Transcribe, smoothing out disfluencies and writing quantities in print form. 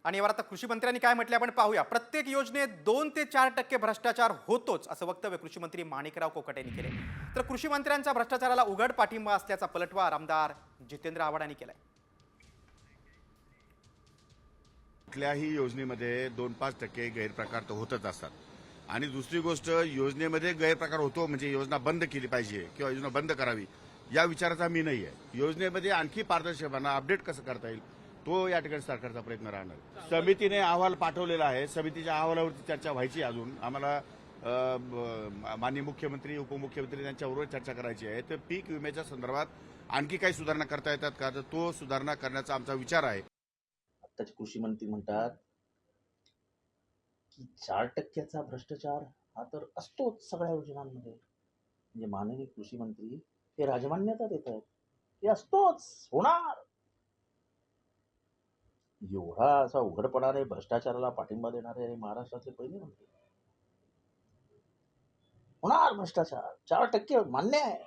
आणि यावर आता कृषी मंत्र्यांनी काय म्हटले आपण पाहूया. प्रत्येक योजनेत 2 ते 4% भ्रष्टाचार होतोच असं वक्तव्य कृषी मंत्री माणिकराव कोकाटे यांनी केले. तर कृषी मंत्र्यांचा भ्रष्टाचाराला उघड पाठिंबा असल्याचा पलटवार आमदार जितेंद्र आव्हाड यांनी केलाय. कुठल्याही योजनेमध्ये 2-5% गैरप्रकार तर होतच असतात. आणि दुसरी गोष्ट, योजनेमध्ये गैरप्रकार होतो म्हणजे योजना बंद केली पाहिजे किंवा योजना बंद करावी या विचाराचा मी नाही आहे. योजनेमध्ये आणखी पारदर्शकपणा अपडेट कसं करता येईल तो या ठिकाणी सरकारचा प्रयत्न राहणार. समितीने अहवाल पाठवलेला आहे. समितीच्या अहवालावरती चर्चा व्हायची. अजून आम्हाला माननीय मुख्यमंत्री उपमुख्यमंत्री यांच्याबरोबर चर्चा करायची आहे. तर पीक विम्याच्या संदर्भात आणखी काही सुधारणा करता येतात का, तर तो सुधारणा करण्याचा आमचा विचार आहे. आत्ताचे कृषी मंत्री म्हणतात की 4%चा भ्रष्टाचार हा तर असतोच सगळ्या योजनांमध्ये. म्हणजे माननीय कृषी मंत्री हे राजमान्यता देत आहेत, हे असतोच, होणार. एवढा असा उघडपणाने भ्रष्टाचाराला पाठिंबा देणारे हे महाराष्ट्रातले पहिले मंत्री. होणार भ्रष्टाचार, 4% मान्य आहे.